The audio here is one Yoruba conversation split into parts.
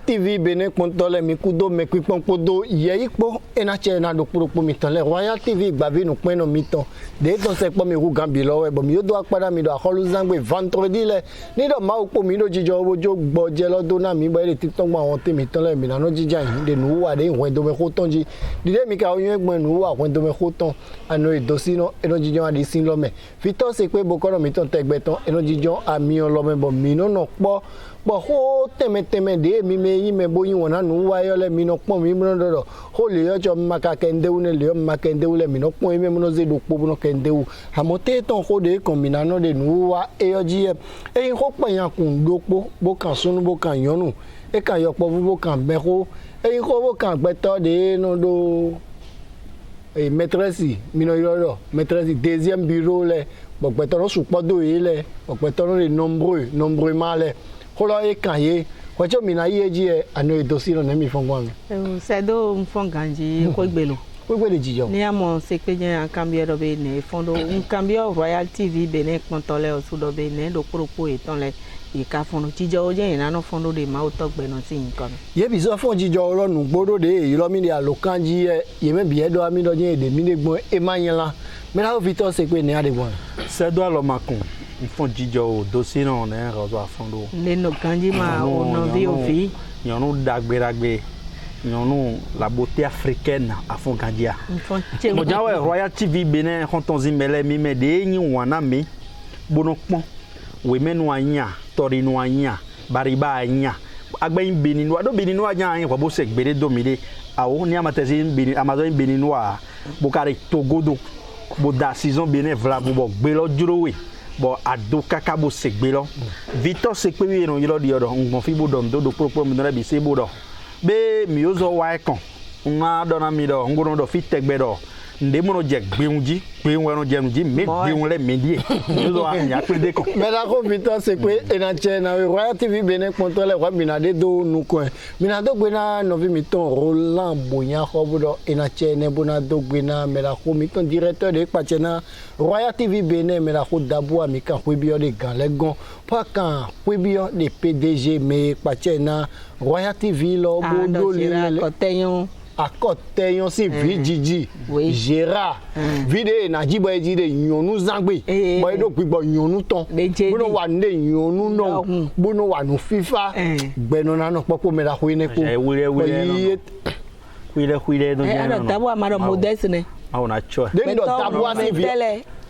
TV Benin Kontole Mikudo Mekipon Podo Yeikpo Enachena do Purupo Miton Royal TV Bavi no Peno Miton de ton sekpo mi Rugambilo bo mi do akpada mi do akolu zangbe vendredi le ni do ma opo mi do jijo ojo gbo je lodo na mi bo le titon gba won temi ton le mi na no jija yin de nu wa de wen do me khoton ji de mi ka oyun egbon nu wa wen do me khoton ano edosi no eno jijo adi sin lo me fiton se pe bokoro mi ton tegbe ton eno jijo ami on lo me bo mi no no po bo ho teme de mi me yin me bo yin wona nu wa yo le mi no pon mi mo do ho le yo jo maka kende une le yo maka kende ule mi no pon mi mo no ze do po no kende u amote ton ho de combinano de nu wa e yo ji e yin ho pan yan kun do po bo kan sunu bo kan yonu e kan yo po bo kan be ho e yin ho bo kan gbe to de no do e maîtresse mi no yo maîtresse deuxième bureau le bo gbe to no su po do yi le bo gbe to no de nombreux mal Kolo e kanye kwacho mina yeji ano edosiro na mi fongwang sedo mfonganji kwegbelo kwegbele jijo ni amo sekpeje akambie do be ne fondo nkambie Royal TV Benin Kontole osudo be ne do poropo eton le ika fondo jijo oje ina no fondo de ma otogbe no ti nkan ye bi so fon jijo oro nu gbodo de iro mi de alokanji ye me bi edo ami do je de mi de gbon e mayenla me na Victor sekpe ne ade bon sedo alomakun font jijo dossier non ne rozo afondo le no kanji ma ono vi yonu dagbe yonu la beauté africaine afon kandia mo jawe Royal TV Benin kontonzi mele mi me de yin wana mi bonopon we menu anya tori no anya bariba anya agbe Benin no do Benin no anya yin ko se gbere do mi de awo ni amatezi Benin Amazon Benin no bo kare togodo bo da saison Benin vla bo gbe lo jurowe bo ado kaka bo segbe lo Victor sekpe wi no yilo di odo ngbon fi bo don do pro mi no bi se bo do be mi ozo wa ekon nga do na mi do ngono do fi tegbe do nde mo no je gbeunji gbeun no je nji me gbeun le medie mi ozo wa nya pe de kon me la ko Victor sekpe ena che na Royal TV Benin Kontole wa mi na de do nu ko mi na do gbe na no vi mi ton Roland Boyan ko bo do ena che ne bo na do gbe na me la ko mi ton directeur de pache na Royal TV Benin me la ko Dabou mi kan ko bi o de gan le gon pa kan ko bi o de PDG me pache na Royal TV lo bo do le ko teyon akoteyon si vi jiji Gérard vide na jibo ejide yonu zangbe boy do gbigbo yonu ton bono wa nde yonu no bono wa nu FIFA gbeno na no popo me la ko ne ko huile no ya no Dabou amaro modeste ne awona cho de do Dabou asi vi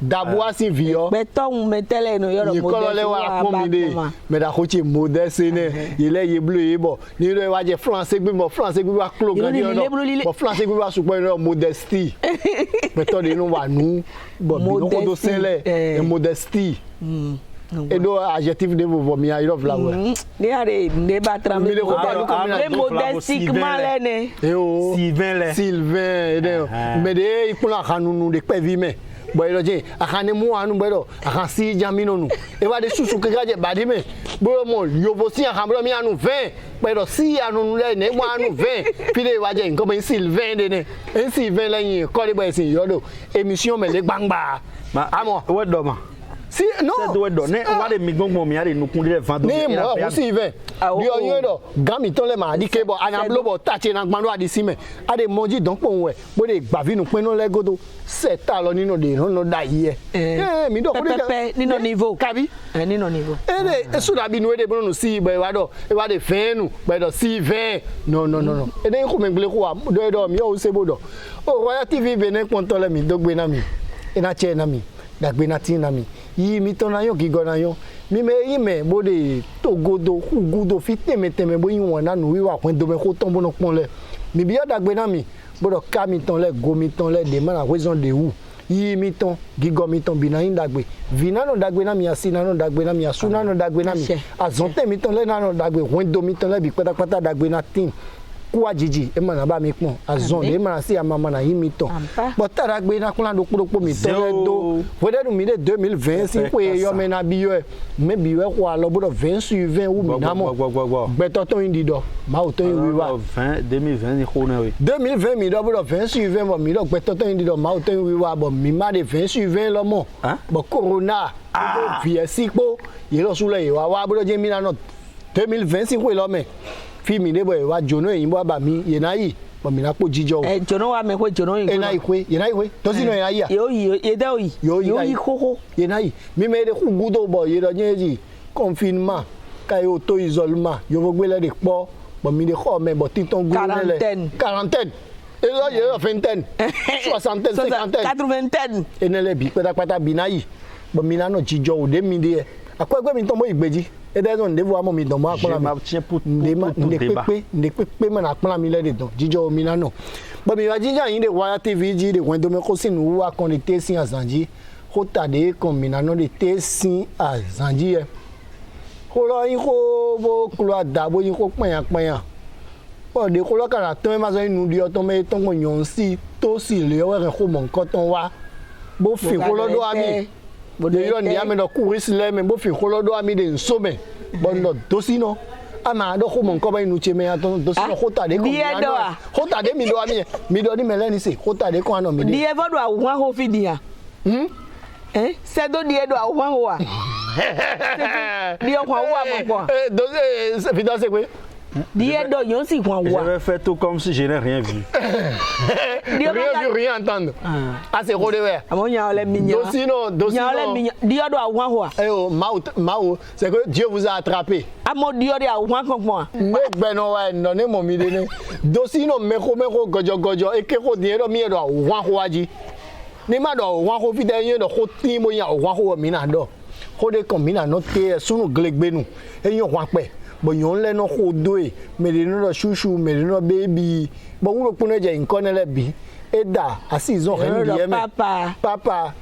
Dabou asi vi yo beton metele no yoro modeste ko le wa ko mi de me da ko ti modeste ne ile ye bleu ye bo ni re wa je français gbe wa clo gan yo bo français gbe wa supo no modesty beton de no wa nu bo bi no ko do sele e modesty et do adjectif de vous mi ayro fla wa ni are ne ba tram le modestiquement le ne Sylvain de me de ipula kanunu de pevi me boy lo je akane mu anu boy akan si jamino nu e wa de susu ke gaje badi me bo mo yo bo si akan bro mi anu 20 boy lo si anu le ne mo anu 20 fi de wa je nkan be Sylvain de ne en Sylvain lẹ́yìn ko de boy sin yo do émission me le gbangba amo we do ma si no se do ne wa de mi gbongbon mi are nukun de vando ni mo o si ve bi oyin do gami ton le ma di ke bo ana blobo tache na gbanu adi sime ade moji don pon we bo de gbavinu pinu le godo seta lo nínú de no da yi mi do ko de nínú niveau kabi nínú niveau e so da bi nu de bonu si bo e wa de fenu bo do si 20 no e de ko me gble ko wa do mi o se bodo o Royal TV Benin Kontole mi do gbe na mi e na che na mi da gbe na tin na mi yi mi ton na yo gigo na yo mi me yi me bo de togodo hugudo fi teme bo yin won na nu wi wa pon do me ko ton bo no pon le mi bi da gbe na mi bo do ka mi ton le go mi ton le de ma la raison de où yi mi ton gigo mi ton bi na yin dagbe vina no dagbe na mi asi na no dagbe na mi asu na no dagbe na mi azonte mi ton le na no dagbe won do mi ton le bi patapata dagbe na tin kwa jiji e ma na ba mi pon azon de ma si amama na yi mi ton but tara gbe na kunla do popo mi ton le do wede mi de 2020 si ko yo me na bi yo me bi we ko alo bodo 20 sur 20 ou mi na mo gbe to ton indi do ma o ton wi wa 2020 ni ko na we 2020 mi do bodo 20 sur 20 mo mi do gbe to ton indi do ma o ton wi wa bo mi ma de 20 sur 20 lo mo bo corona vi si po ye lo su le wa bodo je mi na no 2020 si ko lo me film de boy wa jono yin bo ba mi ye na yi bo mi na po jijo jono wa me ko jono yin e na ikwe ye na ikwe to si no ye na yi yo ye da yi yo yi koko ye na yi mi me de ku gudo bo ye do nyeji confinement ka yo to isolement yo vo gbe le de po bo mi de ko me bo titon gu le quarantaine et là il y a vingtaine soixantaine cinquantaine quatre-vingtaine et ne le bi pata bi na yi bo mi na no jijo o de mi de akwegbe mi ton mo igbeji e de so ndevu amo mi don mo apon mi nde pepe me na plan mi le de don jijo mi na no bo mi wa jija yin de Royal TV ji de wendo me ko sinu wa connecter sin azanji ko ta de kon mi na no de te sin azanji e ko lo yin ko bo klo ada bo yin ko panyan bo de ko lo kara ton ma so inu di o ton me ton ko yon si to si le o re ko mo nkan ton wa bo fi ko lo do ami de yo ni ame no kuris le me bo fi kholo do ami de nsome bon no dosino ama do ko mon ko ba inu cheme aton dosino khota de ko khota de mi do ni mele ni se khota de ko ano mi de die vodo awon ho fi dia se do die do awon ho wa die ko wa mo ko do se fi do se pe die do yon si kwa wa je vais faire tout comme si je n'ai rien vu rien vu rien entendre c'est rodé ouais amonya ole minya dosino ole minya die do awon ho mao c'est que Dieu vous a attrapé amo die do awon konpon me gbe no wa no ne mo mi de ne dosino me ko gojo e ke ko die do mi do awon ho aji ni ma do awon ho fi de yin do ko tin mo yan awon ho mi na do ko de kon mi na no te sunu glegbe nu e yin wa pe bo yon le no khodoe me de no chouchou me de no baby bo wuro pune je nkan le bi eda asizon ren die me papa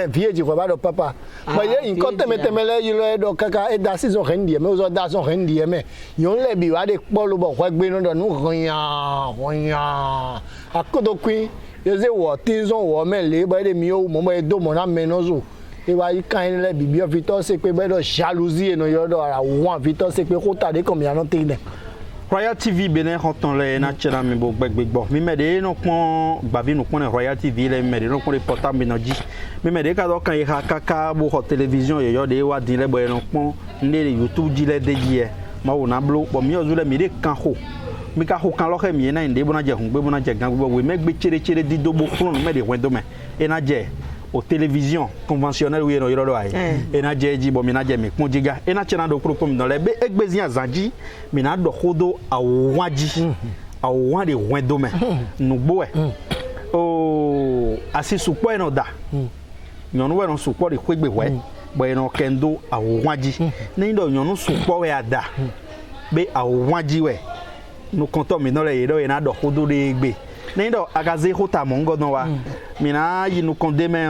vieji ko ba do papa bo ye nkan teme le yi lo do kaka eda asizon ren die me o zo da son ren die me yon le bi wa de po lo bo kwa gbe no do nu ronya akodo kwin ye ze wo tinzon wo me le bo de mi o mo mo do mo na me no zo e wa yi kan le bibi o Victor se pe be do jalousie no yo do ara won Victor se pe ko ta de comme ya no tin Royal TV Benin konton le na chela mi bo gbegbo mi me de no pon gbavi no pon Royal TV le me de no pon reporter mi no ji mi me de ka do kan yi kaka bo ho television yo de wa din le bo no pon nde YouTube ji le de ji e ma wo na blo bo mi ozu le mi de kan ho mi ka ho kan lo ke mi na nde bo na je hun gbe bo na je gan gbo we me gbe chere di do bo fun me de wendo me e na je au télévision conventionnelle oui no yoro ai e na jeji bo mi na je mi kun jiga e na chena do pro pom no le be egbezi azanji mi na do khodo awanji awan de wendo me nugbo o asi supo e no da nyonu we no supo de kwegbe we bo e no kendo awanji ni do nyonu supo we ada be awanji we no konto mi no le yedo e na do khodo de egbe nendo agaze hota mongo no wa mina yinu kondeme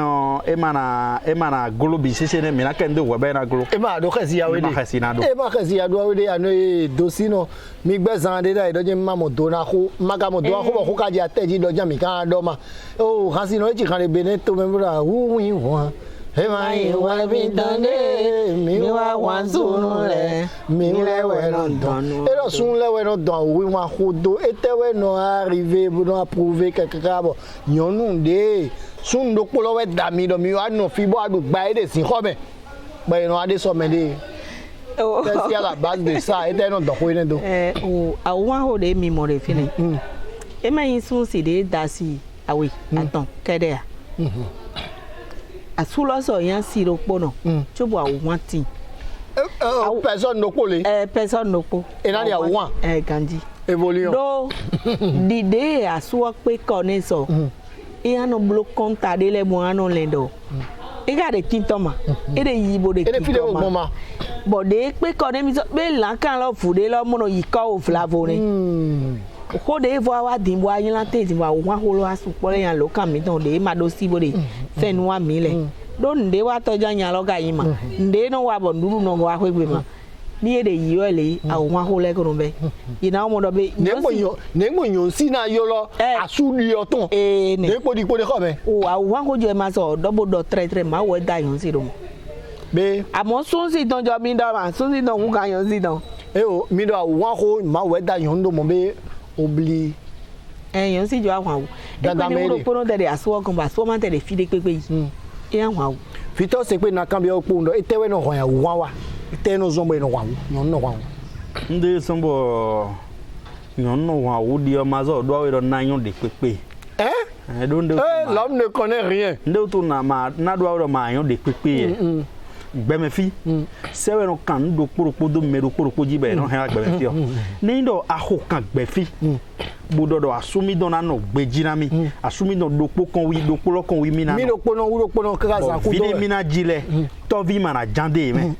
emana golobi sisene mina kendo wa bena golo ema do khasi ya wede ema khasi ya do wede ano dosino mi gbezan de da do je mamo do na ko maga mo do ko ko ka je ateji do jam mi kan do ma o khasi no ji kan le bene to me bra wu wi wa he mai wa bi tande mi wa wan sunu le mi le we no don e do sun le we no don wi wa khodo etewe no arriver bu no approuver kaka bo yonu de sun do polo we da mi do mi wa no fi bo adu gba e de sin ko me ba no ade so me de c'est à la base de ça et non do ko ne do o awon ho de mi mo re fini e ma yin sun si de da si awe aton kede ya asulo so yan siro pono chobo awon tin personne no ko le personne no ko e na dia awon ganji evolution do dide asuo pe kone so e ano blo konta de le mo ano lendo e ga de kintoma e de yibo de kintoma bo de pe kone mi so be lan kan lo fude lo mo no yiko o flavo ni ko de vo wa din bo ayin la te tin wa wa ho lo asu po le yan lo kan mi don de ma do si bo de fenu wa mi le do nde wa to ja yan lo ga yin ma nde no wa bo nduru no wa hwegbe ma ni e de yiyo le awon ho le ko be ina mo do be ne mo yon si na yo lo asu li oton ne po di ko me o awon ho je ma so double do tre ma wo da yon si do be amo sun si don jo mi do ma sun si don ku kan yon si don e o mi do awon ho ma wo da yon do mo be obli yon si jo awon dada me ro pono de aso kan ba so ma te de fi de pepe yi e awon Victor se pe na kan bi o po ndo etewe no hon ya wa ite no zombo no wa yon no wa Nde sombo non wa odi o mazo do we do nanyo de pepe. L'homme ne connaît rien. Nde to na do we do ma yo de pepe. Gbeme fi se we no kan do kporopo do me do kporopo ji be no he gbeme fi o ni do ahokan gbe fi bododo asumi do na no gbejina mi asumi do dopo kan wi dopo lo kan wi mi na mi dopo no kaza ku do vi mi na jile to vi mana jande me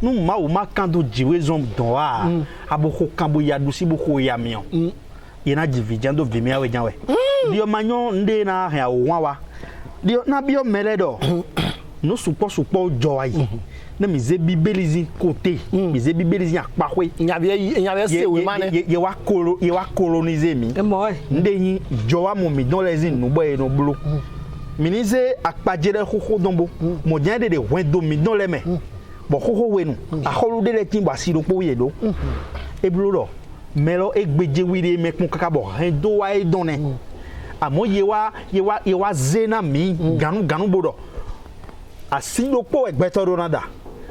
nu ma o ma kan do jiwe zom don wa abo ko kan bo ya do si bo ko ya mi o ye na jivi jando vi mi awe janwe dio manyo nde na ha o wa dio na bio meledo no support jo ayi na mi ze bibelizi côté mi ze bibelizi akpakwe nyabia se we mane ye wa coloniser mi nde yin jo wa mo mi don les no boy no blo mi ni ze akpajere khokho dombo mo jan de wendo mi don le me bo khokho we nu akholu de le tin ba si do po ye do e blo do melo egbeje wire me kun kaka bo hen do wa e donne amo ye wa zena mi ganu bodo asido po egbeto ronada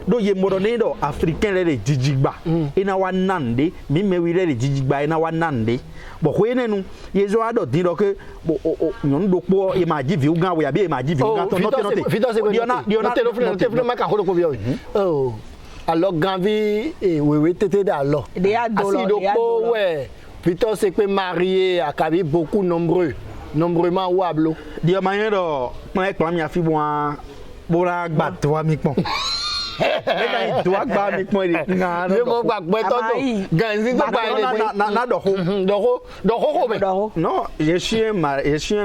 do ye moronado africain le jijigba ina wa nande mi mewi le jijigba ina wa nande bo ko enenu ye zo ado din do ke nyon do po e ma jivi ugan we abi e ma jivi ugan to diona telefone ma ka holo ko bi oh alors ganvi wewe tete da alors asido po we Victor c'est que marié akabi beaucoup nombreusement wablo dio manero ma ekpa mi afi bon bora gba to mi pon e do gba mi pon ri nga le mo gba pe to ganzi to gba ile na do ho be non je suis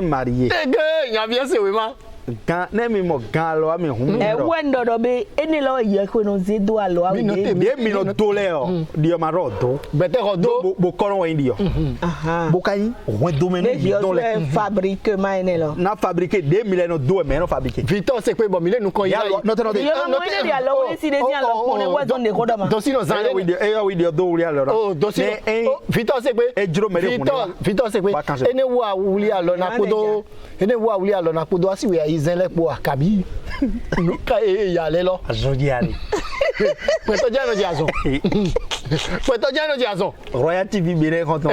marié ege yan bien se we ma gan ne mi mo gan lo mi hun wendo do be eni lo ye ko no zedo alo awi mi no do le o dio ma ro do bete ro do bo koron wa indi yo bo kayin won do me no do le fabrique ma ene lo na fabriquer 2000 no do me no fabriquer Victor c'est que bon mi le nu kon ya no te no de yo no ene dia lo we si de dia lo pone wa don de kodama do si no zan we de do uri alo oh do si Victor c'est que Victor c'est que ene wa uli alo na kodo ene wa uli alo na kodo asi we izenle po akabi no ka ya le lo azodiari Puesto Llano Jason Royal TV bere konton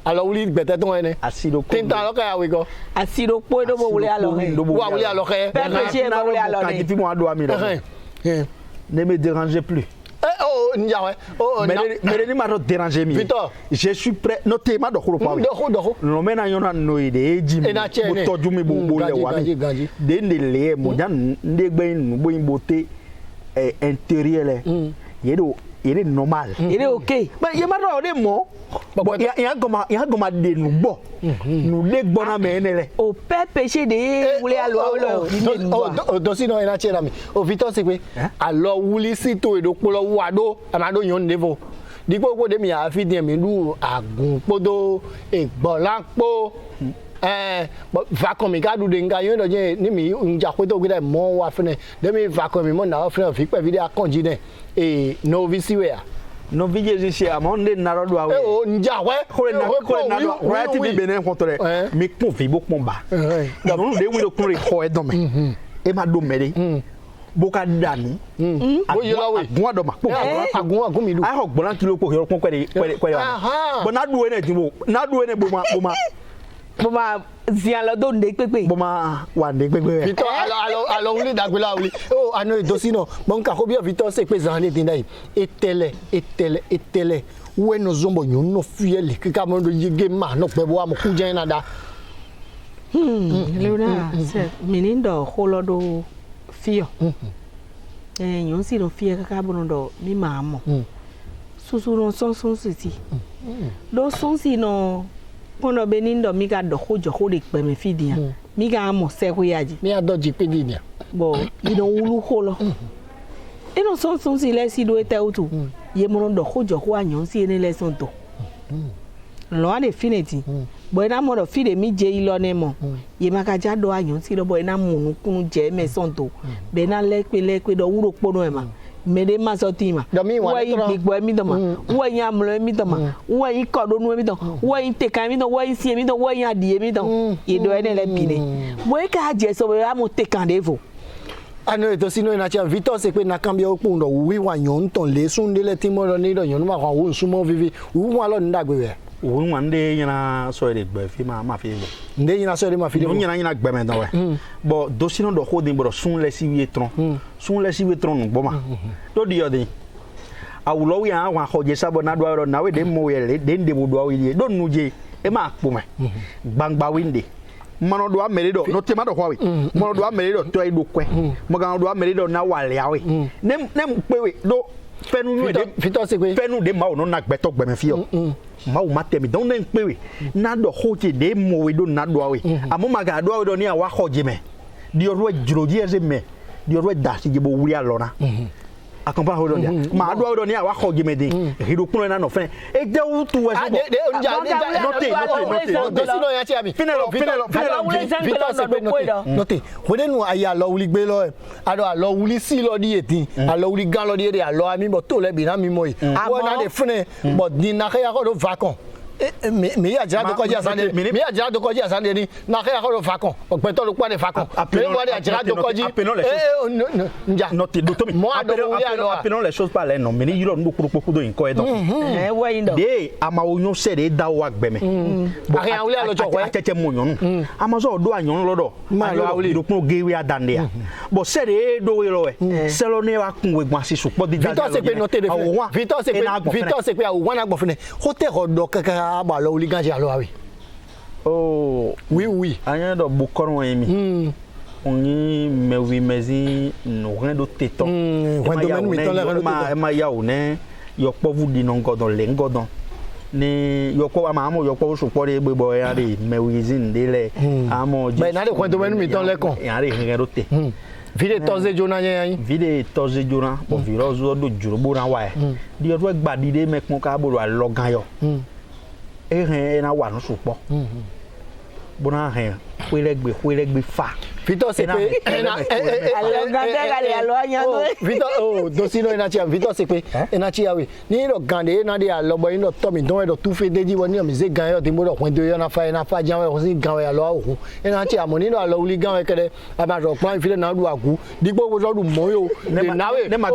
alors uli bete ton ene asido ko tinta lo ka we go asido po do bo wuli alo wa wuli alo ke pepe bo wuli alo ka ti mo ado ami ne me dérangez plus mais ne m'a pas dérangé mi je suis prêt noter ma dokoro pa no me na yona no ide eji mi bo toju mi bo le wa mi de le mo jan nde gbe nu bo imbote intérieur il est normal il est OK mais il m'a donné mo il y a comment de nous bo nous de bona me nele au père péché de wuli alo dosi no ina chera mi o Victor c'est que alors wuli sito edo polo wado amado yon nevo dipo ko de mi afi de mi lu agun podo egbolanpo va comme gadu de nga yon do je ni mi nja ko to gida mo wa fene de mi va comme mo na fene fi pe video akonji ne no visiwea no video si amonde narodo awe o nja we ko na Royal TV benen kontore mi pon fi bo pon ba no de wi do kun re ko e don me e ma do mere boka dani bo yola we agun ado ma agun mi lu a ho gbolan kilo ko ko kwere bo na duwe ne jimbo na duwe ne bo ma zian lo do nde pepe bo ma wa nde pepe Victor alors wuli dagbela wuli oh ano dosino bon ka ko bi Victor c'est que zan ni dindai etele we no zombo nyun no fiel ki ka mo do yige ma no pe bo am ku jen na da leona se minindo holodo fio nyun si no fie ka bo no do mi mamo susu no son siti do son si no kono benindo mi ga do hojo hore pe me fidia mi ga mo se ko yaji mi adoji pe dinia bo ino wulu holo ino son si le si do ete utu ye mo do hojo ko anyon si ene le son to lo ane finiti bo na mo do fi de mi je ilo ne mo ye maka ja do anyon si do bo na munu kunu je me son to be na lekpe do wuro pono e ma mede masotima wa igbo mi doma wa yin amlo mi doma wa yin kodo nu mi doma wa yin teka mi doma wa yin si mi doma wa yin adie mi doma yedo ene le bine bo e ka je so be am teka devo ano eto sino ina chia Victor se pe na kambia opo ndo wi wa nyon ton le sun de le timo ro ni do nyon ma kwa wo nsumo vivi wu wa lo ndagbe we wo nwa nde nyina so de gbe fi ma fi bo nde nyina so de ma fi de nyina gbe me don we bo do sino do ho de bro sun le si wi tron no bo ma do di yo de awulo wi an wa khoje sabo na do ro na we de mo ye de nde bo do wi do nuje e ma po me gbangba winde mano do amere do no tema do hwawe mano do amere do to do kwe mo gan do amere do na wale awe nem pewe do fenu nu de Victor se pe fenu de ma o no na gbeto gbeme fi o ma o matemi don nem pewe na do hoje de mo we do na do awe amo ma ga do awe do ni awa hoje me di oro jiroji eze me di oro da si je bo wuri alona acompanha o donia ma do o donia wa khoje mede hiru kuno na no fe e de utu we so note sino ya ti ami finelo Victor se pe note hode nu aya lo wuli gbe lo ado alo wuli si lo di etin alo wuli gan lo di ere alo ami bo to le bi na mi mo yi wo na de fune but ni na ke ya ko do vacon mi ya jira do koji asande ni na ke ya ko do vacon pe to lo pa de vacon pe wo de jira do koji nja note do to mi mo ado wo ya lo appelons les choses par les noms mais ni yiro ndo kuro do inko e don we ndo de ama onyo se de da wa gbeme bo ke awule lo jo we tete mo nyonu ama so do anyon lodo ma lo awule do kun gewe adande ya bo se de do we lo we se lo ne wa kun we gbon asisu po di Victor se pe note de Victor se pe awu wana gbon fune hotel odo kaka ba lo wuli ganje alo awi oh oui anya do bukoron emi oni mewi mezi no ren do teton ma ya o ne yo po vu di non godon le godon ni yo po ma mo yo po so po de gbebo ya de mewi zin de le amo be na de kwento menu mi ton le kon ya re ren do te vide toze jona yan vide toze jona bo virozo do jurubo ran wa di o gba di de mekun ka bo lo gan yo e ren na wa no so po bona ren kwelegbe fa Victor se pe Victor oh dosino ina chia Victor se pe ina chia we ni do gande na de alobo ino to mi don e do tu fe deji woni mi se gan yo ti mo do kwento yo na fa jan we ko si gan we alo awu ina chia mo ni do alo wuli gan we kede aba do plan fi le na du agu digbo wo so du mo yo na we ne ma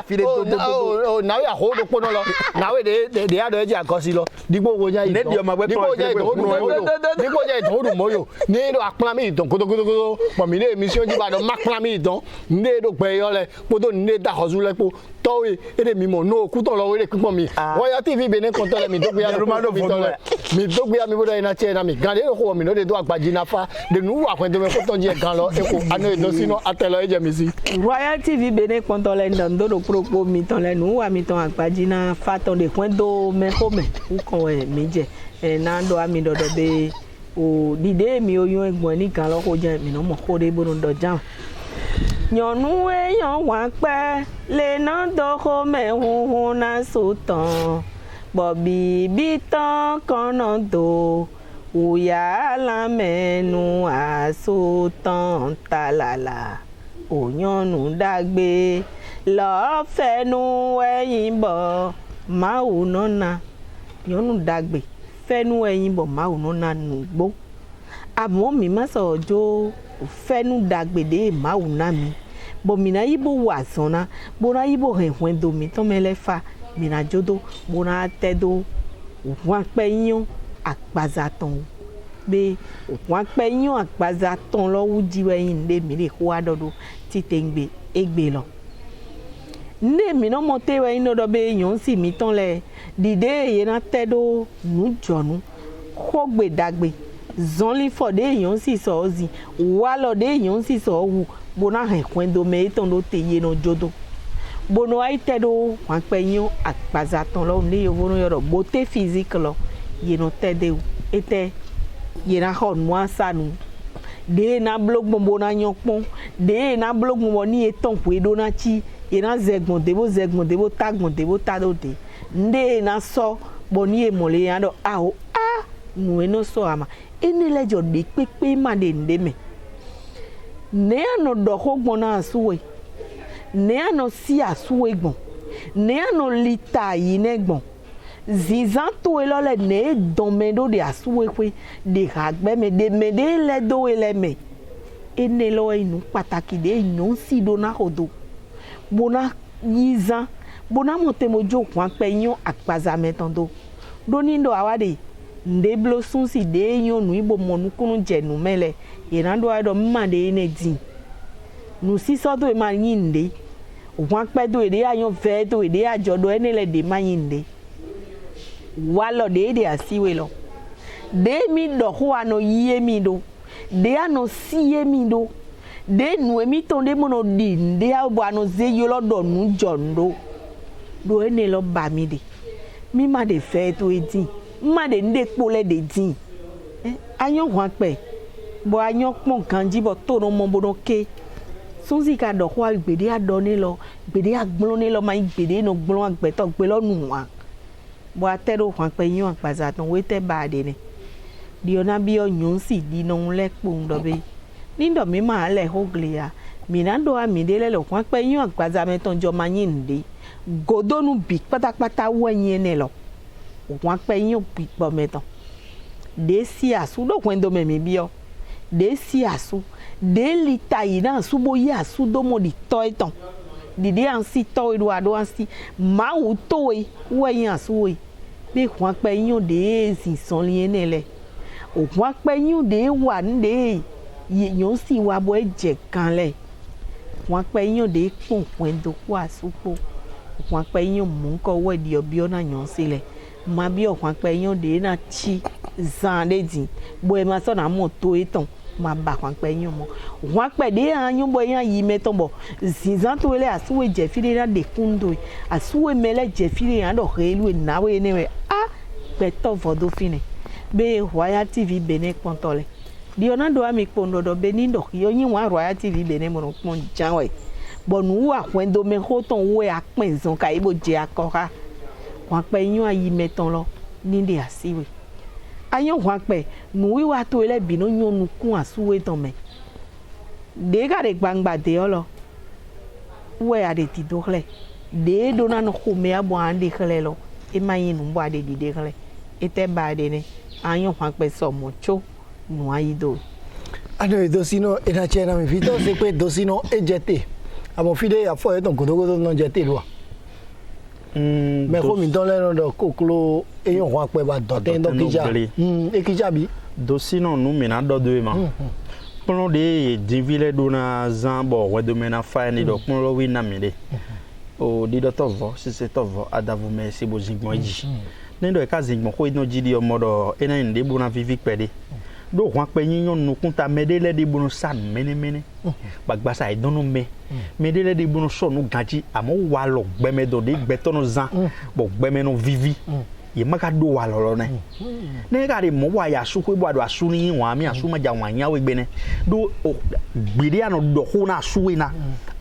fi le oh na we a ho do pono lo na we de ya do e ji akosi lo digbo wo jan ne di o ma we digbo je do du mo yo ni do akpla mi don kodo po mi le emission ji ba do makpla mi don ne do pe yo le podo ne da hozu le po to we ere mi mo no ku ton lo we ku mi Royal TV Benin konto le mi do gbe ya mi bo do ina che na mi gan de ko mi no de do agbaji na fa de nu wa kwento me ko ton je gan lo e ko ano e do sino atelo e je mi si Royal TV Benin konto le ndo do propo mi ton le nu wa mi ton agbaji na fa ton de kwento me ko me ku kon we mi je na do ami do be o dide mi oyun egbon ni kan lo ko je mi no mo ko de bo ndo jam nyonu eyan wa pe le na do ko me hun na sultan bobi bitan kan do uya la menu asutan talala oyanu dagbe lo fenu eyin bo ma unona nyonu dagbe fenu eyin bo ma unona nugbo amo mi ma so jo fenu dagbe de ma unami bo mi na yibo wasona bo na yibo henwen do mi to melefa mi na jodo bo na tedo wan pe yin àgbàzàtàn be wan pe yin àgbàzàtàn lo wuji we yin de mi le ko adodo ti tengbe egbe lo nde mi no mo te we yin do be yan si mi tan le dide ye na tedo nu jonu ko gbe dagbe zonli for de yan si so ozi wa lo de yan si so wu bona han kwendo me ton do te ye no jodo bono ai tedo wan pe yin àgbàzàtàn lo ni yo no yo beauté physique lo ye no tede ete ye na ho nu asanu de na blog bombo na yonpon de na blog mo ni eton ku edo na chi ye na zegbon debo tagbon debo tadode nde na so boni emole yan do aho nu eno so ama eni lejo de pepe ma de ndeme ne ano do hogbon na asuwe ne ano si asuwe gbon ne ano lita yi negbon zizan to elo le ne domedo de asuwe kwe de hagbe me de le do ele me ene lo inu pataki de nyon si do na hodo bona yizan bona monte mojo kwa pe yon akpaza metando do ni ndo awade nde blo sun si de yon nu ibo monu kunu je nu mele yenando ado mma de ene din nu si so do e ma yinde wan pe do ede ayon fe do ede ajodo ene le de ma yinde walo de asiwe lo de mi do ho ano yie mi do de ano siye mi do de nu emi ton de mono di de abo ano ze yo lo do nu jondo do ene lo ba mi de mi ma de fe to edi ma de nde pole de din ayon wan pe bo ayon pon kan ji bo to no mo bono ke sunzi ka do ho agbede adone lo gbede agbon ni lo ma gbede no gbon agbe to gbe lo nu wa bo atero wan pe yon agbaza ton we te ba de ni di ona bi o nyon si di no le pon do be ni do mi ma le hoglia mi na do ami de le lo wan pe yon agbaza me ton jo ma yin de godonu bi pátápátá wo yin ne lo wan pe yon bi po me ton de si asu do kwendo me mi bi o de si asu de lita ina subo ya su do mo di toiton di de ansi to do ado ansi ma u to e wo yin asu we be wan pe yon de si son lien ne le o wan pe yon de wa nde yon si wa bo eje kan le wan pe yon de pon kwendo ko asupo wan pe yon mu ko we di obi ona yon si le ma bi o wan pe yon de na chi zan de din bo e ma so na mo to eton ma ba wan pe yon mo wan pe de an yon bo yan yi meton bo zinzan to le asuwe je fi de na de kundo asuwe mele je fi de an do relu na we ne we pe to vodo fine be Royal TV Benin kontole di ona do ami kondo do Benin do yo yin wa Royal TV Benin mo pon janwe bo nu wa kwendo me hoton we apenzon ka ibo je akora wan pe yon ayi meton lo ni de asiwe ayon wan pe nu wi wa to ele binu yon nu kun asuwe ton me de ga de gbangba de olo we ade ti do kle de do na no ko me abo ande kle lo e ma yin nu bo ade di de kle ete ba de ne ayon wan pe so mo cho nu ayi do ano dosino ena chena mi fito se pe dosino ejete abo fide ya fo eton godogodo no jete lo me ko mi don le no do koklo eyon wan pe ba do ten do kija e kija bi dosino nu mi na do do ma pon de divile do na zambo we do me na fa ni do pon lo wi na mi de o di do to vo si se to vo adavu me se bo jingmo ji nendo e ka jingmo ko ino ji di o modo ena inde bu na vivi pede do wan pe yin yon nu kunta medele de bu no san mene bagbasa e donu me medele de bu no so nu gaji amo wa lo gbeme do de gbeto no zan bo gbeme no vivi ye maka do wa lo ne ne ga de mo wa ya su ko bo ado asu ni wan mi asu ma ja wan ya we gbe ne do gbede ano do ho na asu we na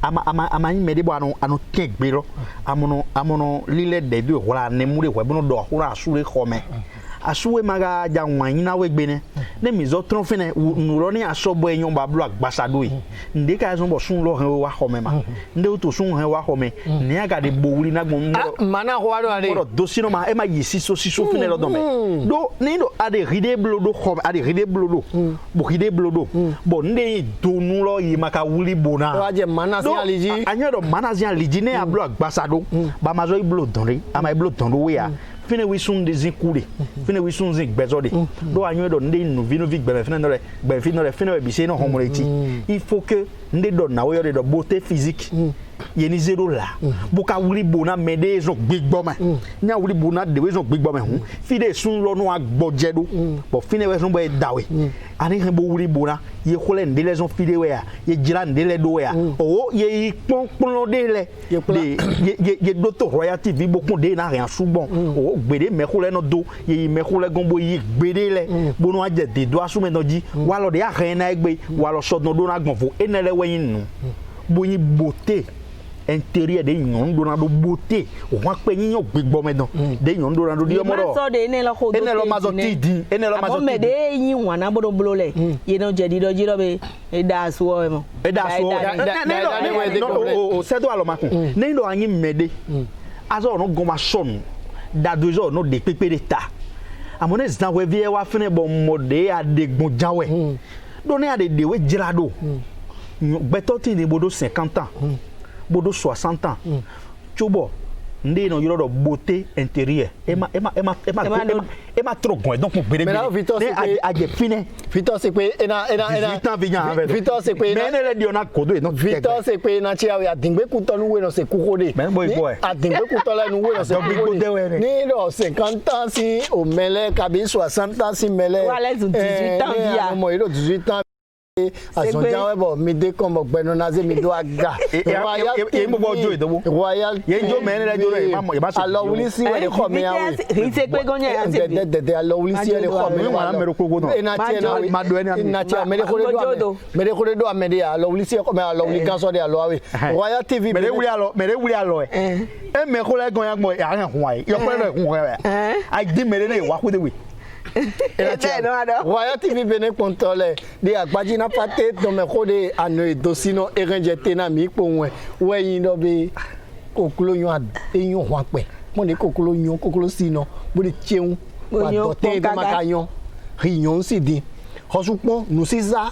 ama yin mede bo ano ke gbe ro amono lile de do wala ne mu de we bo no do ho na asu re khome asuwe maga ja wan na we gbe ne mi zo tron fene nuro ni asobo eyon ba blu agbasado yi nde ka so bo sun lo han wa khome ma nde to sun han wa khome ni aga de bowuri na gbon mana ho ado ade do sino ma e ma yi siso fene lo do me do ni do ade ride blodo khome ade ride blodo bo ride blodo bo nde do nu lo yi maka wuli bona wa je mana si aliji anyo do mana si aliji ne ablu agbasado ba ma zo i blodo donre ama i blodo dondo we ya fine wi sun de zikure fine wi sun zik bezode do anyo do nde nu vino vi gbe fine no le fine we bi se no homoreti il faut que nde do na we do beauté physique yeni zero la buka wuri bona mede zo gbigbo ma nya wuri bona de we zo gbigbo ma hu fi de sun lo no agboje do bo fine we zo bo dawe ani he bo wuri bona ye khole nde le zo fi de we ya ye jira nde le do we ya o ye pon de le ye do to Royal TV bokun de na rien soubon o gbede me khole no do ye me khole gombo yi gbede le bono aje de do asu me no ji wa lo de a ren na egbe wa lo so no do na gbonfo enele we yin nu boyin beauté intérieur de yon do na do beauté o wa pe yin yo gbigbo medan de yon do na do di omodo so de ene lo ko do ene lo mazo ti di ene lo mazo ti me de yin wan na bodo blo le ye no je di do ji do be e da so o mo e da so o se do alo makun ne ndo anyin mede azo no goma son da 2 heures no de pepe de ta amone zan we vie wa fine bo mode adegbon jawe donné à des dewe djirado beto ti ni bodo 50 ans bodo 60 ans chobo ndé no yoro beauté intérieure et ma trop grand donc mon bébé mais là Victor c'est a des fine Victor c'est que ena Victor c'est que mais ne di ona kodo donc Victor c'est que na chia ya dingbe kutonu we no se kukode mais boy a dingbe kutola nu we no se kukode ni do 50 ans si o mele kabi 60 ans si mele wala 18 ans via mo iro 18 ans azonja webo mi de comme gbenu na ze mi do aga e mo bo jo edowo royal ye jo me ne jo re ma alo wuli si we de ko me ya ri se pe gonye ya se de alo wuli si le ko me wa na me ro kogo no ma do eni na cha me de ko do amede ya alo wuli si ko me alo wuli ganso de alo awe royal tv me de wuli alo e me ko le gon ya gbo ya ran hun ai yo pe le hun e ai di me ne wa ku de we Royal TV bene kontole de agbaji na pate to me ko de ano edosino erenjete na mi po won we yin do be kokolo yon eyun hwan pe mo de kokolo yon kokolo sino bo de cheun wa do te de makayon riyon si di hosupon nu siza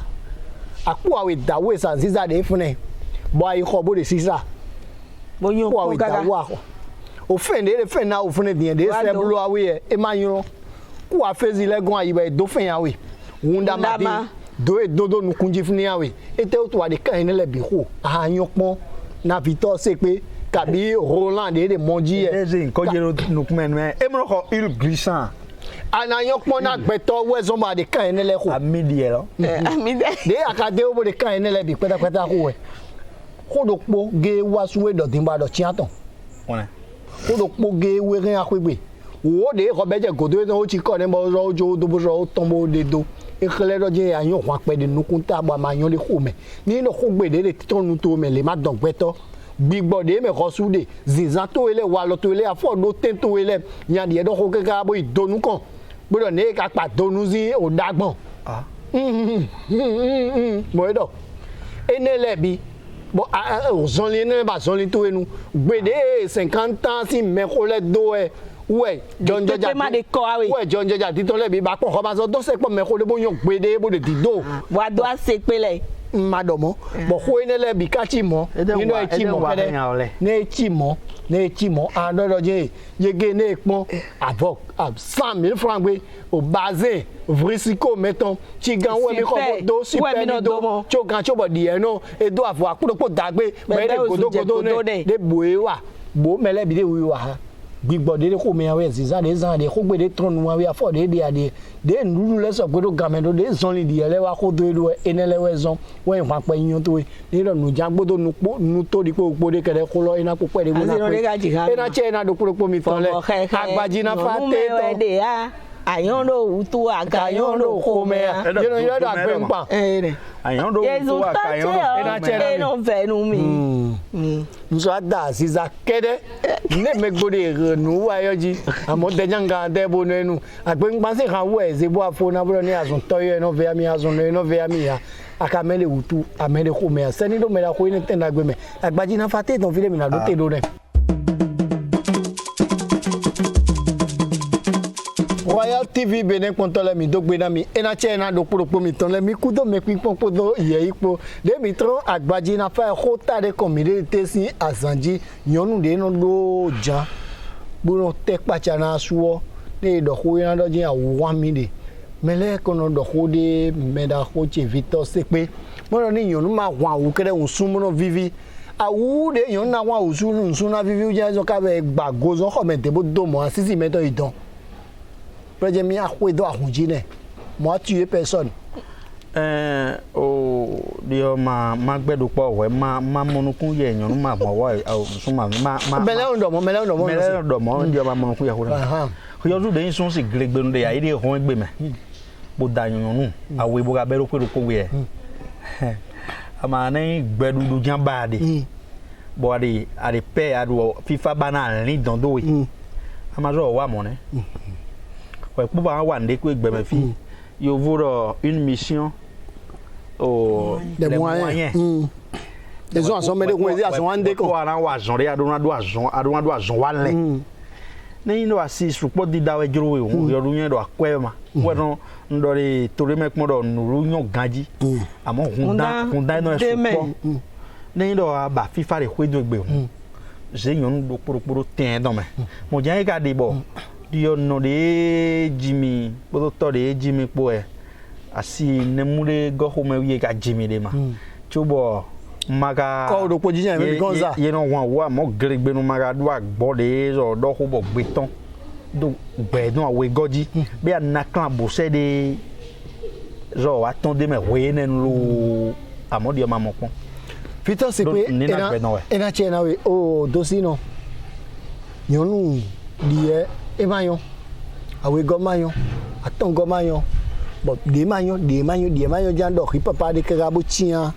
apu awe dawe sa siza de fune bo ayi ko bo de siza bo yon ko gaga o fende de fena o fune di de se bulu awe e ma yon ku afezi legon ayiba do fen yawe wunda madi do dodo nu kunji funi yawe ete o to wa de kan ene le bi ho ayan pon na Victor se pe kabi Roland de monji e eze ko je nu kumen me e mo ko il glissant anayan pon na gbeto we zo ma de kan ene le ho amidi e lo amidi de akade o bo de kan ene le bi peta ho we ko do po ge wasuwe do dimba do chiaton wona ko do po ge we ren akwegbe wo de ko beje godo no ti ko ne mo ro jo do bo ro tombo de do e kele do je ayan wa pe de nukun ta ba ma yan le ko me ni no ko gbe de tonu to me le ma don gbeto gbigbo de me ko su de zinzan to ele wa lo to ele afo do ten to ele yan de do ko keka bo idonu kan gbodo ne ka pa donu zi o dagbon mo edo enele bi bo zonli ne ba zonli to enu gbe de 50 ans si me ko le do e ouais John Jaja ouais John Jaja ti ton le bi ba pon ko ba so do se po me ko de bo yon gbede bo de ti do wa do a se pele madomo bo ko ene le bi ka ti mo ni no e ti mo kede ne ti mo an do je yege ne pon avok 100,000 francs gbe o bazin vrisiko meton ti gan we mi ko do super mi do cho gan cho bo di e no e do afo apudopo dagbe me de godo ne de boe wa bo mele bi de wi wa ha gbigbo de ko me awe ziza de zan de ko gbe de tron wa we afo de de nulu le so gbe do gamendo de zon li di ele wa ko do enele we zon we npa pe yan to we ni do nu jagbo nu po nu to di po de kede ko lo ina popo de mo na pe ina che na do po mi ton le agbaji na fa te to ayan lo utu agayan lo ko me yo do agbe npa ayan do utu agayan lo ina che no venu mi nso ada ziza kede ne megbode nu wa yoji amo de janga de bo nenu agbe npa se kan wo eze bo afo na bro ni azun toyo no ve ami azun no ve ami ya akamele utu amele ko me seni do me la ko ni tena gbe me agbaji na fa te don file mi na do te do re Royal TV bene kontole mi dogbe na mi ena che na do poro mi ton le mi kudo me pipon podo ye ipo de mi tron agbaji na fa khota de community si azanji yonu de no do ja buno te pacha na suo de do ko na do jin awu mi de mele kono do ko de me da ko che Victor se pe mo ni yonu ma wa wu kere un sumo no vivi awu de yonu na wa usu na vivi u je zo ka be gbago zo comment bo do mo asisi meto idon Projet mi a do ahunji ne mo tuer personne dio ma gbedu po we ma monukun ye yan ma mo wa sun ma mele ndo mo dio ma monukun ya ko yo du de sun si gregbe nu de ya ide ho gbe me bo da yan nu awe bo ga be ro pe ro ko we ama na gbedu du jan ba de bo ade pe adu FIFA bana rin dan do we ama zo wa mo ne ouais pour pouvoir avoir des coups de filles il vaut une mission au des moyens des gens sont mettre quoi dire sont ande ko ara wa zon re adona do azon wa le ni no assist pour di dawe juro we yo ru yen do akwe ma ouais non ndori tore me kmodo nuru nyo ganji amo hunda no support nem do ba FIFA re hwe do gbe hu je nyon do poroporo ten do me mo jan ka de bo dio no de Jimmy bo to de Jimmy po e asi nemure go ho me wie ka Jimmy de ma chubo maga ko do po jijan me gonza ye no wan wa mo gregbe no maga do agbo de so do ho bo gbe ton do gbe no awe goji be na clan bo se de zo attendez me we nen lo amodi ma mo kon Victor c'est que ena chena we o dosino nyonu die e mayon awe go mayon aton go mayon bo de mayon jando ri papa de karabo tia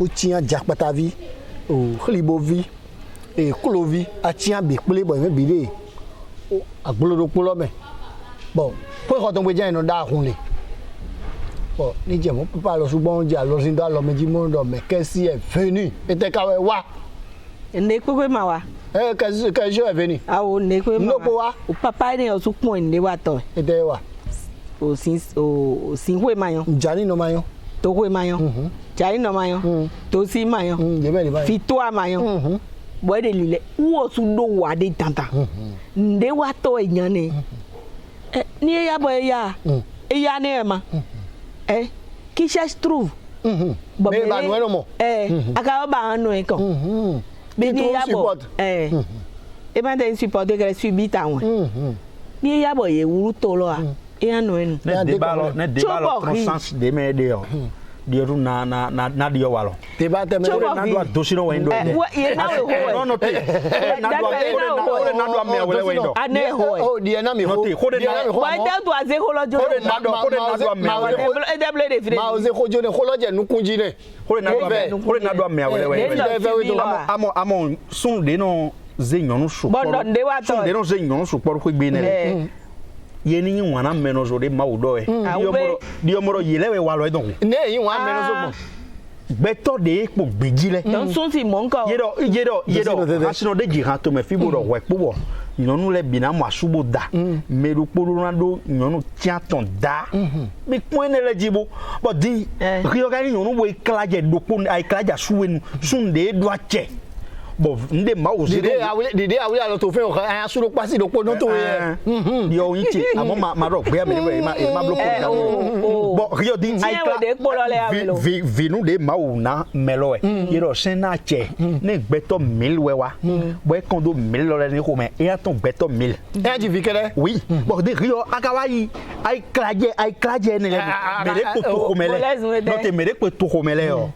o tia jakpata vi o khlibo vi e kulovi a tia be pele bo me bide o agbolodo polo me bon po ko ton we jan no da hunle bon ni je mo papa lo sugbon ja lo sin da lo meji mo do me kesi e venu ete ka we wa ne kwekwe ma wa ka jo e venu awo ne kwekwe ma no po wa o papa ni o su pon ni wa to ete wa o sin hwe mayon jani no mayon to hwe mayon jani no mayon to si mayon fi to a mayon bo de lile wo su do wa de tanta nde wa to eyan ni ni ya bo ya eya ne ma qui cherche trouve bon mais ba no mo aka ba no en kon bi ni ya bo e ba de support que le subi ta won ni ya bo ye wuru to lo a e anu enu ne débat lo sens de me de yo dieru na dio walo te ba te me na do dosino we ndo ye na we ho no no te na do me we we ndo ane ho o die na mi ho die na mi ho ba te do aze ho lo jo na do me e de ble de fire ma oze ho jo ne ho lo je nu kunji ne na do me we amo sun de no ze nyonu so bondo de wa to de no ze nyonu so por ko gbe ne ye ni wana meno zo de maudo e dio moro yelewe wa lo edon ne yin wa meno zo mo beto de epo gbejile don sun ti mo nko yedo asino de jiran to me fibo do we po nyonu le bina mo asubo da meru poro nado nyonu tiaton da mi point ne le jibo but di rio ga nyonu bo iklaje do po ai klaja suwenu sun de do ache bon nde ma o dide awule alo to fe o kan asuro pasi do po no to ye yo yin ti amo ma ro gbe mi ma block da bon rio di ai vinu de ma o na melo e iro sen na che ne gbeto 1000 we wa bo e kondo 1000 lo ni ko me e aton gbeto 1000 e ji fikere oui bon de rio akawayi ai klaje ne le mere ko to ko mele no te mere ko to ko mele o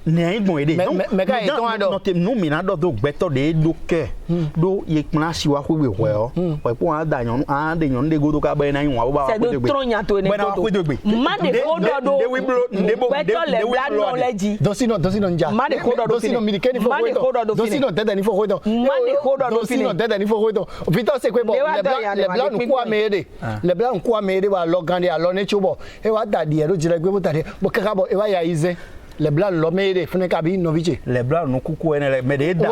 ne ai bon ede me ka eton ado no te no mi na do gbeto de do ke do ye pna siwa ko we o we po ada nyon a de nyon de godo ka ba na yin wa ba ko de gbe tronya to ne to ma de ko do gbeto le bla no leji dosino nja ma de ko do dosino mi ke ni fo ko dosino tete ni fo ko ma de ko do dosino tete ni fo ko Victor se ko bo le bla nu ku amede le bla nu ku amede wa lo gande a lo ne chubo e wa da di e do jire gbe bo tade bo kaka bo e wa ya ize les blancs l'homme fune kabi novice les blancs no kuku ene me de da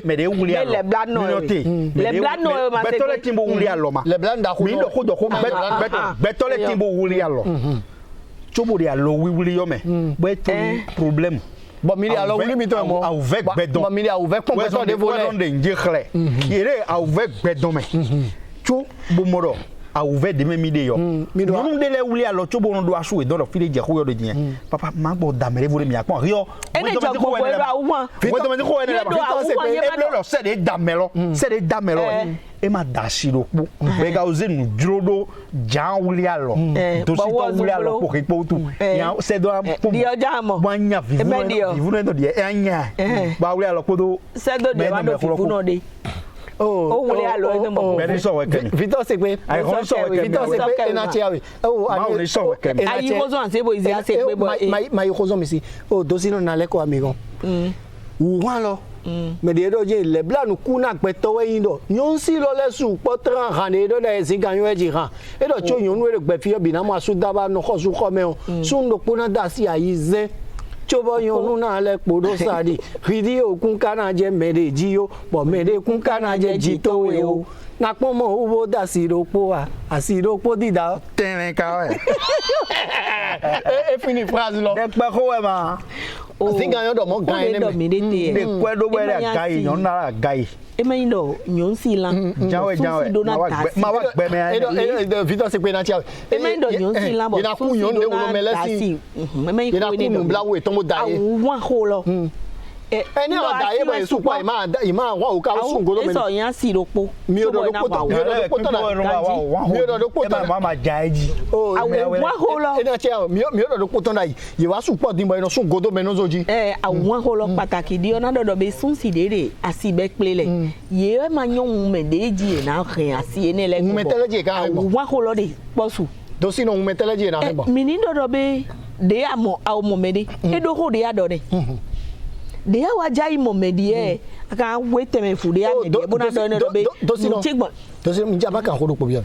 me de wuli alo les blancs no ma se betole timbo wuli alo ma les blancs da ko mi do ko do ko betole timbo wuli alo chobo de alo wuli yo me bo to problème bon mi alo wuli mi to mo a ouvert bedon bon mi a ouvert complètement de voler de njekhle ire a ouvert bedon me cho bo moro a ouvert de me mide yo nous de le wuli alo chobo no do asu e do file je ko yo de dien papa ma gbo da mere vole mi apon rio ene jo gbo we ra uma Victor me ko ene la Victor se pe e lo se de damelo e ma da siro po be ga oze nu drodo jan wuli alo to si to wuli alo po ke po tu ya se do di oja mo wanya vivu no de e anya ba wuli alo po do se do de wa do vivu no de wuli alo e mo be ni so we kemi Victor se pe Victor se pe ena chiawe ani so we kemi ayi hozo an se bo izi ase pe bo mai hozo mi si dosino na le ko amigo wan lo me de do je le bla nu kuna pe to we yin do yon si lo le su po tran han de do de si gan yo e ji han e do cho yon nu re gbe fi bi na ma su da ba no ko su ko me o su ndo kuna da si ayi ze chobo yon nu na le podo sadi ridi okun kana je me de ji yo bo me de kun kana je ji to we o na pomo ubo da siropo a siropo dida Tene ka we. e fini phrase lo De pa ko we ma. Singa yo do mo gan ne me De kwa do we da gai nyon na gai. Emaindo nyon sila. Jawe ma wa gbe me ai. E Victor se pe na tia. Emaindo nyon sila bo. Ina ku nyon de wo melesi. Emaindo ina ku mbla we to mo dae. Wa ho lo. Ẹni ọ̀dà ayé bọ̀ èso pa ìmá àwọn òkà sùn gòdó mẹ́nu. Ẹ̀sọ̀ yẹn sì rògbò. Mi ò dọ̀dọ̀ kótó mi ò dọ̀dọ̀ kótó náà. Mi ò dọ̀dọ̀ kótó náà. Ẹ máa ma jà ẹ́ jì. Àwọn wá hó lọ. Ẹni àti mi ò dọ̀dọ̀ kótó náà yìí. Yìí wá sùn pọ̀ dín bọ̀ ẹnu sùn gòdó mẹ́nu sójì. Àwọn hó lọ pàtàkì di ọ̀nà dọ̀dọ̀ bẹ sún sí dédé àti ibẹ̀ pélé lẹ̀. Yìí ẹ máa yan ohun mẹ́ẹ̀dẹ́jì ẹ̀ náà hẹ̀ àti ẹ̀ nílẹ̀ gbọ́. Mẹ́tẹ́lẹ́jì ká ẹ̀ bọ̀. Àwọn hó lọ de pọ̀sù. Dọ́sí náà mẹ́tẹ́lẹ́jì náà ẹ̀ bọ̀. Mi ní dọ̀dọ̀ bẹ de àmọ̀ àwọn mọ̀mẹ́dẹ́. Edo de àdọ̀ dẹ̀. De ya waja imo medie aka wete me fude ya medie bona do ne do be chigbon to se mi jaba kan ko po bi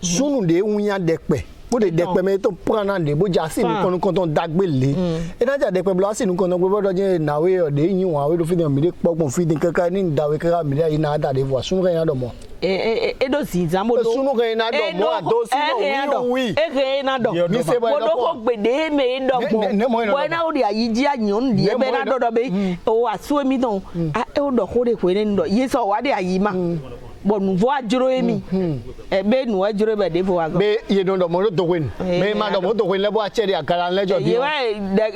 sunu de wunya depe bo de depe me to prana de bo ja si nu kon ton dagbele e na ja depe blo si nu kon gbe bodo je nawe o de yin wa we do fi mi de pogbon fi din kankan ni dawe kaka mi de ina da de vo sunu kan ya do mo edo si zambo do sunu kan ina do mo ado si no wi eke na do mi se bo ko gbede me do bo na o de ayiji anyon de be na do be o asu mi don a e o do ko de ko ni do ye so wa de ayima bo nu vo ajuro emi e be nu ajuro be de vo wa go be ye don do mo do wen me ma do mo do wen le bo a chere akara lejo bi ye wa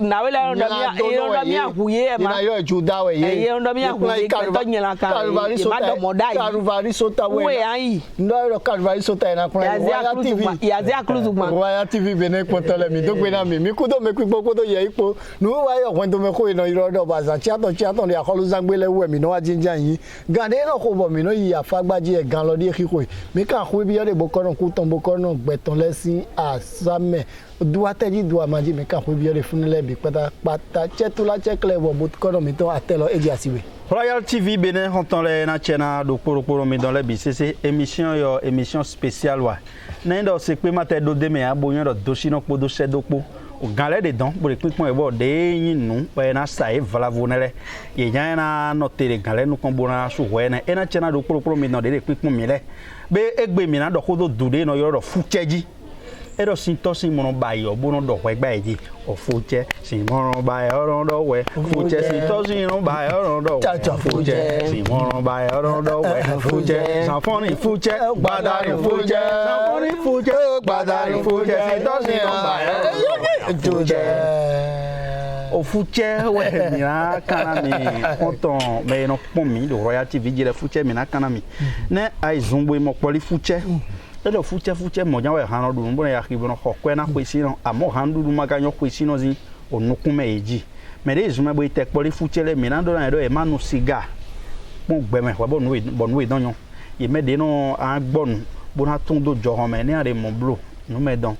na we le do mi akuye e ma ina yo ju dawe ye ye do mi akuye ke to nyela ka ye ma do mo dai Calvary sota we ayi ndo ro Calvary sota ina kun Royal TV ya ze akluzu ma Royal TV be ne potole mi do gbe na mi ku do me pipo ko do ye ipo nu wa yo kwon to me ko ina iro do baza chia ton de akolu zangbele we mi no wa jinja yin gade no ko bo mi no yi afagbaji e gan lo di ekiko mi kan ku bi yo de bokono ku ton bokono gbeton lesin asame duwa teji duwa maji mi kan ku bi yo de funile bi pata chetula chekle bo bokono mi to atelo eji asiwe Royal TV Bénin entend les nachena do poro mi dans les BCC émission spéciale wa nendo se pe mate do de me aboyan do dosino po do se do po o galé dedans pour les pipon e bo de yin nu pa na sai vala vonele ye nya na noter les galé nu kombona su wena e na chena do poro mi dans de pipon mi le be egbe mi na do ko do dude no yo do fucheji e do sin to sin mono bayo bono do we gba eji o fuche sin mono bayo do we fuche sin to sin no bayo do fuche sin mono bayo do we fuche san foni fuche gbadari fuche san foni fuche gbadari fuche sin to sin no bayo fuche o fuche we mi na kana mi konton me no pon mi do Royal TV jere fuche mi na kana mi ne ai zumbo mo poli fuche ele fuche mo nyawe hano du mbona ya kibono kokwe na kwesino amo handu du maganyo kwesino zi onukume eji mere izuma bo ite poli fuche le minando na do e manu siga mo gbeme wa bonu we donyo ye me de no agbonu bona tun do jo home ni are mon blo no me don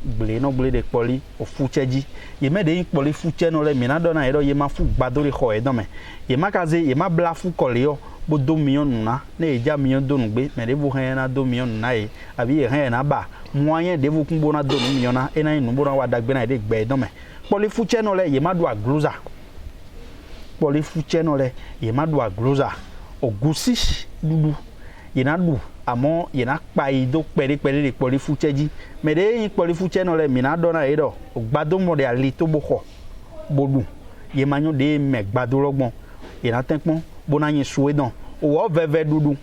gle de poli o fuche ji ye me de poli fuche no le minando na do ye ma fu gbadori ho e don me ye ma kaze ye ma bla fu kolio bo 2 millions na ne ja millions do nugbe me de bu hen na 2 millions na e abi ye hen na ba moyen de bu kun bona 2 millions na e na inu bona wa dagbe na de gbe don me poli fuche no le ye ma do agloza poli fuche no le ye ma do agloza ogusi dudu ye na du amo ye na pa ido pere de poli fuche ji me de yin poli fuche no le mi na do na e do ogbado mo de ali to bo ho bodu ye ma nyo de me gbado logbon ye na tenpon bona yin suwe don o veve dudu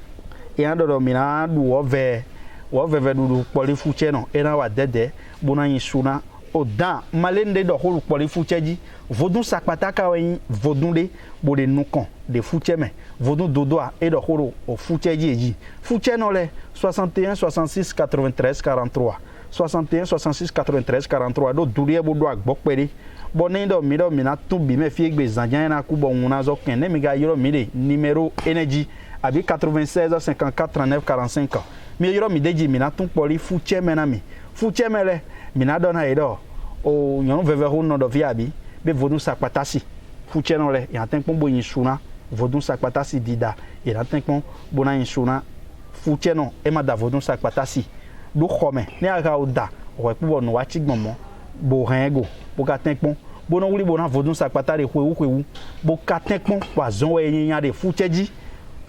e an do mi na du o veve dudu poli fuche no e na wa dede bona yin suna o dan malende do holu poli fuche ji vodun sakpata ka wen vodun de bo de nukon de fuche me vodun dodoa e do holu o fuche ji fuche no le 61 66 93 43 61 66 93 43 do durie bo do agbo pere bonendo mi na tumbi me fi egbe zanjan na ku bon na zo ken ne mi ga yoro mi de numéro energy abi 96 54 39 45 mi yoro mi deji mi na tun poli fuche me na mi fuche me le mi na dona edo o nyon veve ho no do viabi be vodun sakpatasi fuche no le ya tenpon bo yin suna vodun sakpatasi dida ya na tenpon bona yin suna fuche no e ma da vodun sakpatasi do khome ne aga oda o pe bo no wa chigbomo bo hengo bo ka tenpon bo no wuli bo na vodun sakpata de hwewu bo ka tenpon wa zon we yin ya de fucheji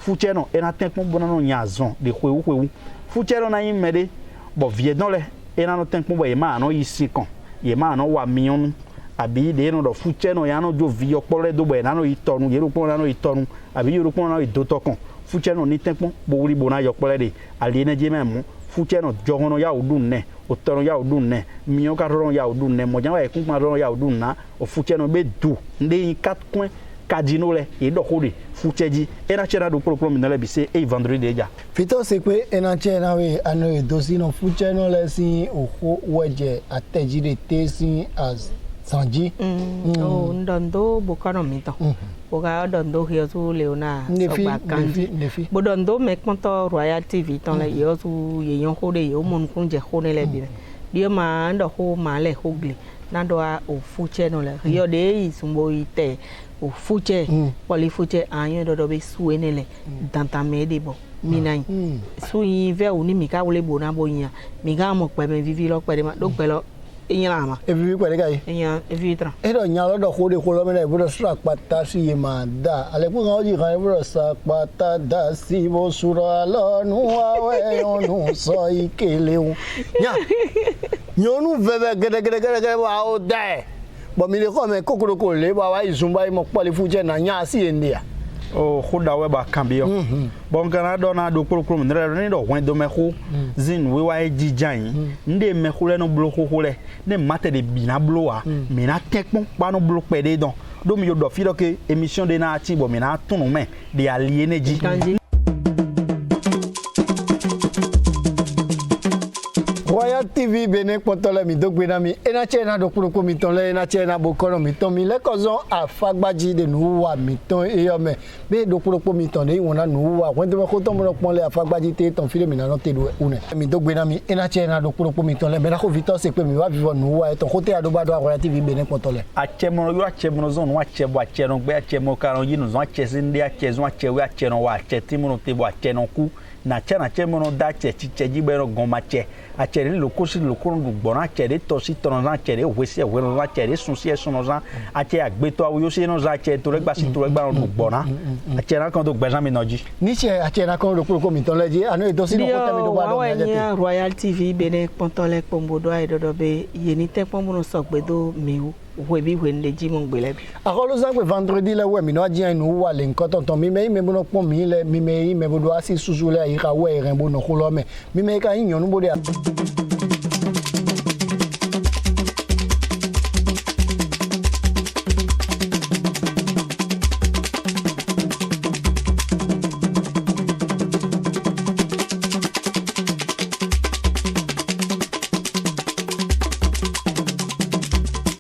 fuche no ena tenkpon bona no nyazon de kwewu fuche no na yin mede bo vie don le ena no tenkpon bo e ma no yisi kon ye ma no wa mionu abi de no do fuche no ya no jo vi opole do bo na no itonu ye ro pon na no itonu abi yo ro pon na no idoto kon fuche no ni tenkpon bo uri bona yo pole de ali na je memo fuche no jogono ya odun ne otono ya odun ne miyo ka ro ya odun ne mo jan wa e kun ma ro ya odun na o fuche no be du nde yin 4 coin kadino le e do hode fuche ji ena chera do pro mi na le bi se e vendredi deja fito se pe ena chera we ano e dosi no fuche no le si o ho weje ateji de te si as sanji o ndondo bokano mito boga dondo hiyo tu leona soba kanji bodondo mekmonto Royal TV ton le yo tu yeyon hode yo mon kunje hone le bi dio ma ndo ho ma le hogli nando a o fuche no le yo de isumbo ite o fuche poli fuche anyo do be suenele dantame de bo minai su yin ve oni mi ka wole bona boyin mi ga mo pe me vivi lo pe de ma do pe lo inyama e vivi kwere kai inya e vivi tra e do nyalo do hode ko lo me na bro sra pata si e ma da ale ko ngoji kan bro sa pata da si bo sura lo nu awe onu so ikele un nya nyonu veve gede wa o da bo mi le ko me kokoro ko le ba wa izumba mo pole fuche na nya si endia o khoda we ba kambio bon kana do na do kuro mi ne do wen do me ko zin we wa jijan nde me ko le no blo ko le ne mate de bina blo a mi na tekpon pa no blo pede don do mi yo do fi do ke émission de na ati bo mi na tunu me de aliéné ji Royal TV bene potole mi dogbe mi ena chena do kuro mi ton le ena chena bo kono mi ton mi le kozon afagbaji de nuwa mi ton eyo me be do kuro mi ton de wona nuwa wende me ko ton mo pon le afagbaji te ton file mi na no te do une mi dogbe mi ena chena do kuro mi ton le me na ko Victor se pe mi wa vivo nuwa e ton ko te adoba do Royal TV bene potole achemo yo achemo zon wa achebo acheno gbe achemo karon yi no zon achezinde achezon achewe acheno wa achetimo no te bo acheno ku na chemo no da chicheji be no gomache achere lokosi lokoro gbona achere tosi tono achere wese wero achere sunsi sono za ache agbeto awo yose no za ache to regba si to regba no gbona achere kan to gbejan mi noji ni che achere kan ro ko mi ton leje ano e dosi no ko tami do ba do meje Royal TV bene pontole pombodo ai do be yeni te pombo no so gbedo miu webi wende ji mo gbele bi akolo zangbe vendredi le we mi no ajian nu wa le nkan ton mi me no pon mi le mi me bodo asi susu le ayika we renbo no ko lo me mi me ka yin yonu bo de